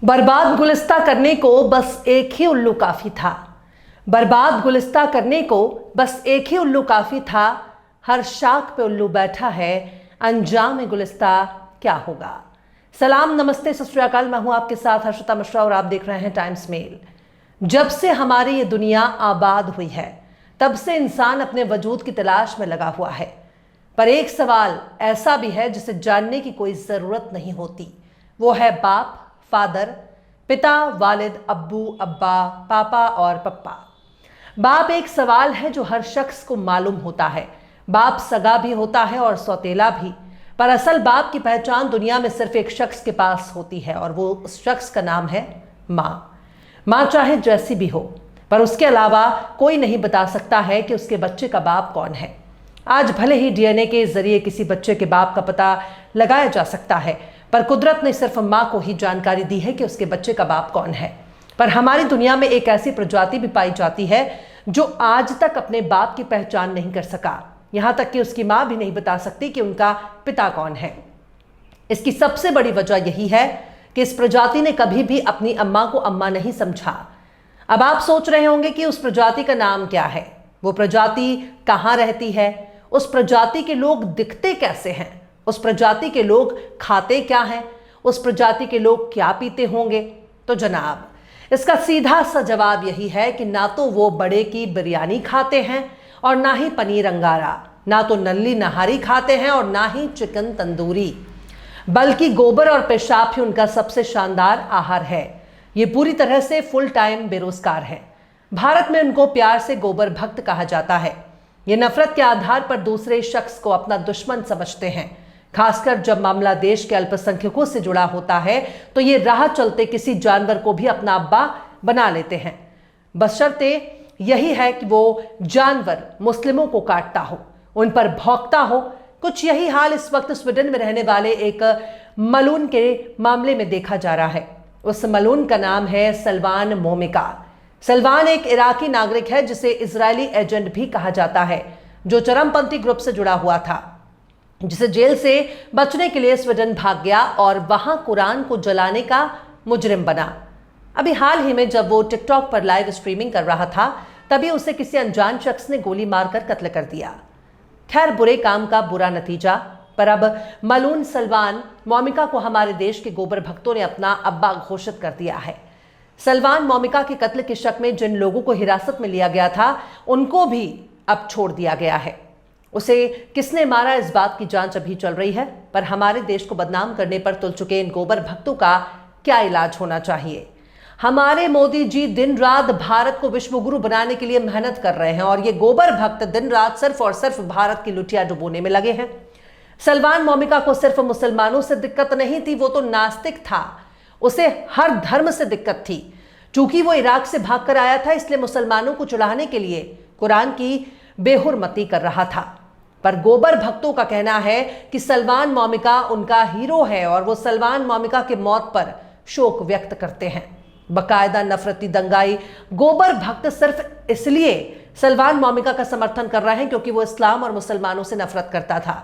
बर्बाद गुलिस्ता करने को बस एक ही उल्लू काफी था। बर्बाद गुलिस्ता करने को बस एक ही उल्लू काफी था। हर शाख पे उल्लू बैठा है, अंजाम गुलिस्ता क्या होगा। सलाम, नमस्ते, सत श्री अकाल। मैं हूं आपके साथ हर्षिता मिश्रा और आप देख रहे हैं टाइम्स मेल। जब से हमारी ये दुनिया आबाद हुई है तब से इंसान अपने वजूद की तलाश में लगा हुआ है, पर एक सवाल ऐसा भी है जिसे जानने की कोई जरूरत नहीं होती। वो है बाप, फादर, पिता, वालिद, अब्बू, अब्बा, पापा और पप्पा। बाप एक सवाल है जो हर शख्स को मालूम होता है। बाप सगा भी होता है और सौतेला भी, पर असल बाप की पहचान दुनिया में सिर्फ एक शख्स के पास होती है और वो उस शख्स का नाम है माँ। माँ चाहे जैसी भी हो, पर उसके अलावा कोई नहीं बता सकता है कि उसके बच्चे का बाप कौन है। आज भले ही डीएनए के जरिए किसी बच्चे के बाप का पता लगाया जा सकता है, पर कुदरत ने सिर्फ माँ को ही जानकारी दी है कि उसके बच्चे का बाप कौन है। पर हमारी दुनिया में एक ऐसी प्रजाति भी पाई जाती है जो आज तक अपने बाप की पहचान नहीं कर सका। यहाँ तक कि उसकी माँ भी नहीं बता सकती कि उनका पिता कौन है। इसकी सबसे बड़ी वजह यही है कि इस प्रजाति ने कभी भी अपनी अम्मा को अम्मा नहीं समझा। अब आप सोच रहे होंगे कि उस प्रजाति का नाम क्या है, वो प्रजाति कहाँ रहती है, उस प्रजाति के लोग दिखते कैसे हैं, उस प्रजाति के लोग खाते क्या हैं, उस प्रजाति के लोग क्या पीते होंगे। तो जनाब, इसका सीधा सा जवाब यही है कि ना तो वो बड़े की बिरयानी खाते हैं और ना ही पनीर अंगारा, ना तो नल्ली नहारी खाते हैं और ना ही चिकन तंदूरी, बल्कि गोबर और पेशाब ही उनका सबसे शानदार आहार है। ये पूरी तरह से फुल टाइम बेरोजगार है। भारत में उनको प्यार से गोबर भक्त कहा जाता है। ये नफरत के आधार पर दूसरे शख्स को अपना दुश्मन समझते हैं। खासकर जब मामला देश के अल्पसंख्यकों से जुड़ा होता है तो ये राह चलते किसी जानवर को भी अपना अब्बा बना लेते हैं, बशर्ते यही है कि वो जानवर मुस्लिमों को काटता हो, उन पर भौंकता हो। कुछ यही हाल इस वक्त स्वीडन में रहने वाले एक मलून के मामले में देखा जा रहा है। उस मलून का नाम है सलवान मोमिका। सलवान एक इराकी नागरिक है जिसे इजरायली एजेंट भी कहा जाता है, जो चरमपंथी ग्रुप से जुड़ा हुआ था, जिसे जेल से बचने के लिए स्वीडन भाग गया और वहां कुरान को जलाने का मुजरिम बना। अभी हाल ही में जब वो टिकटॉक पर लाइव स्ट्रीमिंग कर रहा था तभी उसे किसी अनजान शख्स ने गोली मारकर कत्ल कर दिया। खैर, बुरे काम का बुरा नतीजा। पर अब मलून सलवान मोमिका को हमारे देश के गोबर भक्तों ने अपना अब्बा घोषित कर दिया है। सलवान मोमिका के कत्ल के शक में जिन लोगों को हिरासत में लिया गया था उनको भी अब छोड़ दिया गया है। उसे किसने मारा, इस बात की जांच अभी चल रही है, पर हमारे देश को बदनाम करने पर तुल चुके इन गोबर भक्तों का क्या इलाज होना चाहिए। हमारे मोदी जी दिन रात भारत को विश्व गुरु बनाने के लिए मेहनत कर रहे हैं और ये गोबर भक्त दिन रात सिर्फ और सिर्फ भारत की लुटिया डुबोने में लगे हैं। सलवान मोमिका को सिर्फ मुसलमानों से दिक्कत नहीं थी, वो तो नास्तिक था। उसे हर धर्म से दिक्कत थी। चूंकि वो इराक से भागकर आया था इसलिए मुसलमानों को चुड़ाने के लिए कुरान की बेहुरमती कर रहा था। पर गोबर भक्तों का कहना है कि सलवान मोमिका उनका हीरो है और वो सलवान मोमिका के मौत पर शोक व्यक्त करते हैं। बकायदा नफरती दंगाई गोबर भक्त सिर्फ इसलिए सलवान मोमिका का समर्थन कर रहे हैं क्योंकि वो इस्लाम और मुसलमानों से नफरत करता था।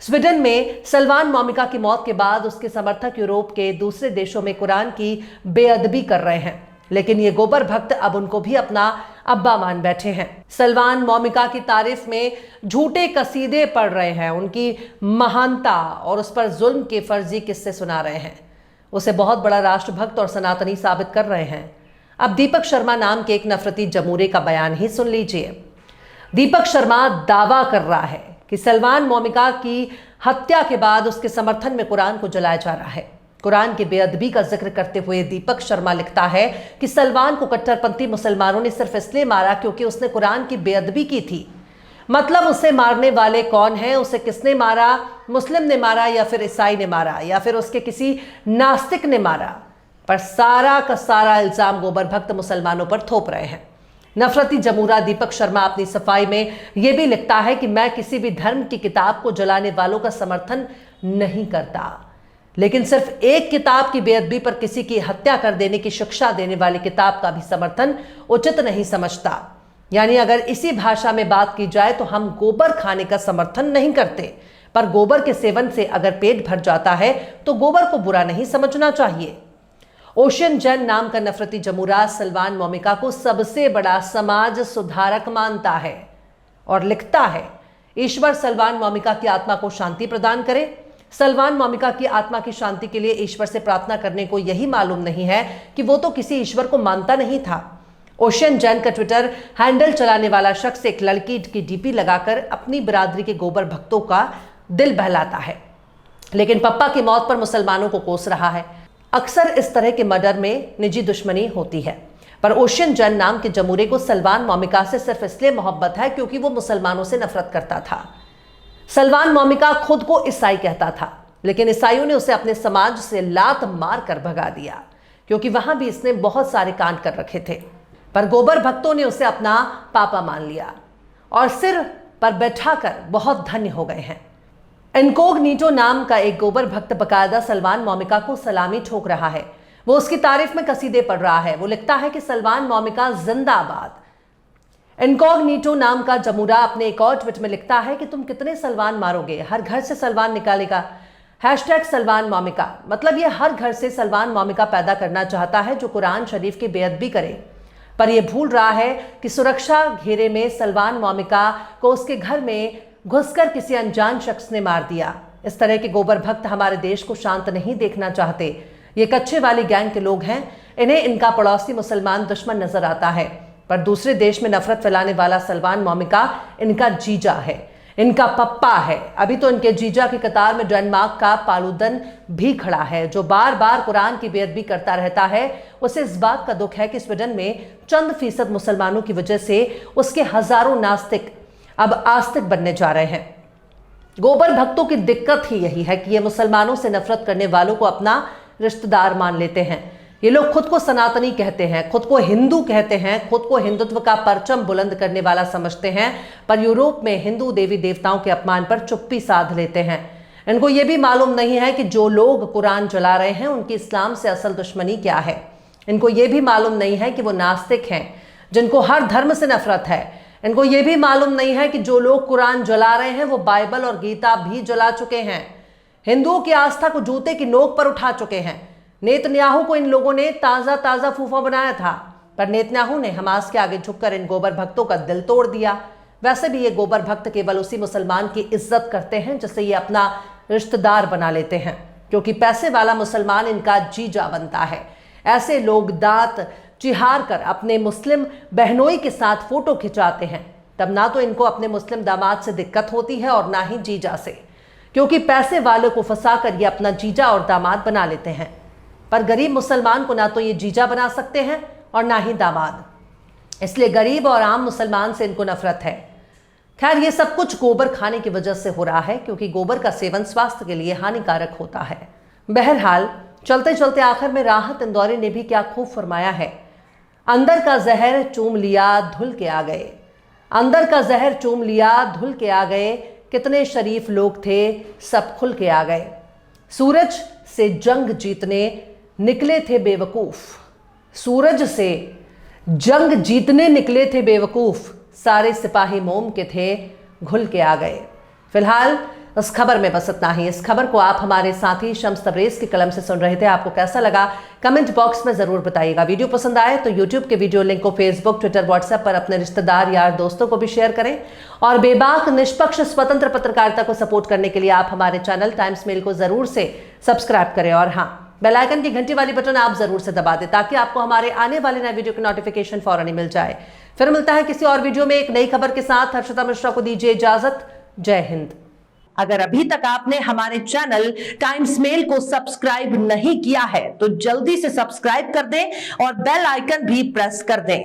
स्वीडन में सलवान मोमिका की मौत के बाद उसके समर्थक यूरोप के दूसरे देशों में कुरान की बेअदबी कर रहे हैं, लेकिन ये गोबर भक्त अब उनको भी अपना अब्बा मान बैठे हैं। सलवान मोमिका की तारीफ में झूठे कसीदे पढ़ रहे हैं, उनकी महानता और उस पर जुल्म के फर्जी किस्से सुना रहे हैं, उसे बहुत बड़ा राष्ट्रभक्त और सनातनी साबित कर रहे हैं। अब दीपक शर्मा नाम के एक नफरती जमूरे का बयान ही सुन लीजिए। दीपक शर्मा दावा कर रहा है कि सलवान मोमिका की हत्या के बाद उसके समर्थन में कुरान को जलाया जा रहा है। कुरान की बेअदबी का जिक्र करते हुए दीपक शर्मा लिखता है कि सलवान को कट्टरपंथी मुसलमानों ने सिर्फ इसलिए मारा क्योंकि उसने कुरान की बेअदबी की थी। मतलब उसे मारने वाले कौन हैं, उसे किसने मारा, मुस्लिम ने मारा या फिर ईसाई ने मारा या फिर उसके किसी नास्तिक ने मारा, पर सारा का सारा इल्जाम गोबर भक्त मुसलमानों पर थोप रहे हैं। नफरती जमूरा दीपक शर्मा अपनी सफाई में यह भी लिखता है कि मैं किसी भी धर्म की किताब को जलाने वालों का समर्थन नहीं करता, लेकिन सिर्फ एक किताब की बेअदबी पर किसी की हत्या कर देने की शिक्षा देने वाली किताब का भी समर्थन उचित नहीं समझता। यानी अगर इसी भाषा में बात की जाए तो हम गोबर खाने का समर्थन नहीं करते, पर गोबर के सेवन से अगर पेट भर जाता है तो गोबर को बुरा नहीं समझना चाहिए। ओशियन जैन नाम का नफरती जमूरा सलमान मौमिका को सबसे बड़ा समाज सुधारक मानता है और लिखता है, ईश्वर सलमान मौमिका की आत्मा को शांति प्रदान करे। सलमान मौमिका की आत्मा की शांति के लिए ईश्वर से प्रार्थना करने को यही मालूम नहीं है कि वो तो किसी ईश्वर को मानता नहीं था। ओशियन जैन का ट्विटर हैंडल चलाने वाला शख्स एक लड़की की डीपी लगाकर अपनी बिरादरी के गोबर भक्तों का दिल बहलाता है, लेकिन पप्पा की मौत पर मुसलमानों को कोस रहा है। अक्सर इस तरह के मर्डर में निजी दुश्मनी होती है, पर ओशियन जैन नाम के जमूरे को सलमान मौमिका से सिर्फ इसलिए मोहब्बत है क्योंकि वो मुसलमानों से नफरत करता था। सलमान मौमिका खुद को ईसाई कहता था, लेकिन ईसाइयों ने उसे अपने समाज से लात मार कर भगा दिया क्योंकि वहां भी इसने बहुत सारे कांड कर रखे थे। पर गोबर भक्तों ने उसे अपना पापा मान लिया और सिर पर बैठाकर बहुत धन्य हो गए हैं। इनकॉग्निटो नाम का एक गोबर भक्त बकायदा सलमान मौमिका को सलामी ठोक रहा है। वो उसकी तारीफ में कसीदे पढ़ रहा है। वो लिखता है कि सलमान मौमिका जिंदाबाद। इनकॉग्निटो नाम का जमूरा अपने एक और ट्वीट में लिखता है कि तुम कितने सलमान मारोगे, हर घर से सलमान निकालेगा। हैशटैग सलमान मौमिका, मतलब ये हर घर से सलमान मौमिका पैदा करना चाहता है जो कुरान शरीफ की बेअदबी करे, पर यह भूल रहा है कि सुरक्षा घेरे में सलमान मौमिका को उसके घर में घुसकर किसी अनजान शख्स ने मार दिया। इस तरह के गोबर भक्त हमारे देश को शांत नहीं देखना चाहते। ये कच्चे वाली गैंग के लोग हैं। इन्हें इनका पड़ोसी मुसलमान दुश्मन नजर आता है, पर दूसरे देश में नफरत फैलाने वाला सलमान मौमिका इनका जीजा है, इनका पप्पा है। अभी तो इनके जीजा की कतार में डेनमार्क का पालूदन भी खड़ा है जो बार बार कुरान की बेअदबी करता रहता है। उसे इस बात का दुख है कि स्वीडन में चंद फीसद मुसलमानों की वजह से उसके हजारों नास्तिक अब आस्तिक बनने जा रहे हैं। गोबर भक्तों की दिक्कत ही यही है कि ये मुसलमानों से नफरत करने वालों को अपना रिश्तेदार मान लेते हैं। ये लोग खुद को सनातनी कहते हैं, खुद को हिंदू कहते हैं, खुद को हिंदुत्व का परचम बुलंद करने वाला समझते हैं, पर यूरोप में हिंदू देवी देवताओं के अपमान पर चुप्पी साध लेते हैं। इनको ये भी मालूम नहीं है कि जो लोग कुरान जला रहे हैं उनकी इस्लाम से असल दुश्मनी क्या है। इनको ये भी मालूम नहीं है कि वो नास्तिक हैं जिनको हर धर्म से नफरत है। इनको ये भी मालूम नहीं है कि जो लोग कुरान जला रहे हैं वो बाइबल और गीता भी जला चुके हैं, हिंदुओं की आस्था को जूते की नोक पर उठा चुके हैं। नेतन्याहू को इन लोगों ने ताजा फूफा बनाया था, पर नेतन्याहू ने हमास के आगे झुककर इन गोबर भक्तों का दिल तोड़ दिया। वैसे भी ये गोबर भक्त केवल उसी मुसलमान की इज्जत करते हैं जिसे ये अपना रिश्तेदार बना लेते हैं, क्योंकि पैसे वाला मुसलमान इनका जीजा बनता है। ऐसे लोग दांत चिहार कर अपने मुस्लिम बहनोई के साथ फोटो खिंचाते हैं, तब ना तो इनको अपने मुस्लिम दामाद से दिक्कत होती है और ना ही जीजा से, क्योंकि पैसे वालों को फंसा कर ये अपना जीजा और दामाद बना लेते हैं। पर गरीब मुसलमान को ना तो ये जीजा बना सकते हैं और ना ही दामाद, इसलिए गरीब और आम मुसलमान से इनको नफरत है। खैर, ये सब कुछ गोबर खाने की वजह से हो रहा है, क्योंकि गोबर का सेवन स्वास्थ्य के लिए हानिकारक होता है। बहरहाल, चलते चलते आखिर में राहत इंदौरी ने भी क्या खूब फरमाया है, अंदर का जहर चूम लिया धुल के आ गए। अंदर का जहर चूम लिया धुल के आ गए, कितने शरीफ लोग थे सब खुल के आ गए। सूरज से जंग जीतने निकले थे बेवकूफ, सूरज से जंग जीतने निकले थे बेवकूफ, सारे सिपाही मोम के थे घुल के आ गए। फिलहाल इस खबर में बस इतना ही। इस खबर को आप हमारे साथी शम्स तबरेज की कलम से सुन रहे थे। आपको कैसा लगा कमेंट बॉक्स में जरूर बताइएगा। वीडियो पसंद आए तो यूट्यूब के वीडियो लिंक को फेसबुक, ट्विटर, व्हाट्सएप पर अपने रिश्तेदार, यार, दोस्तों को भी शेयर करें। और बेबाक, निष्पक्ष, स्वतंत्र पत्रकारिता को सपोर्ट करने के लिए आप हमारे चैनल टाइम्स मेल को जरूर से सब्सक्राइब करें। और हाँ, बेल आइकन की घंटी वाली बटन आप जरूर से दबा दें ताकि आपको हमारे आने वाले नए वीडियो की नोटिफिकेशन फौरन ही मिल जाए। फिर मिलता है किसी और वीडियो में एक नई खबर के साथ। हर्षिता मिश्रा को दीजिए इजाजत। जय हिंद। अगर अभी तक आपने हमारे चैनल टाइम्स मेल को सब्सक्राइब नहीं किया है तो जल्दी से सब्सक्राइब कर दें और बेल आइकन भी प्रेस कर दें।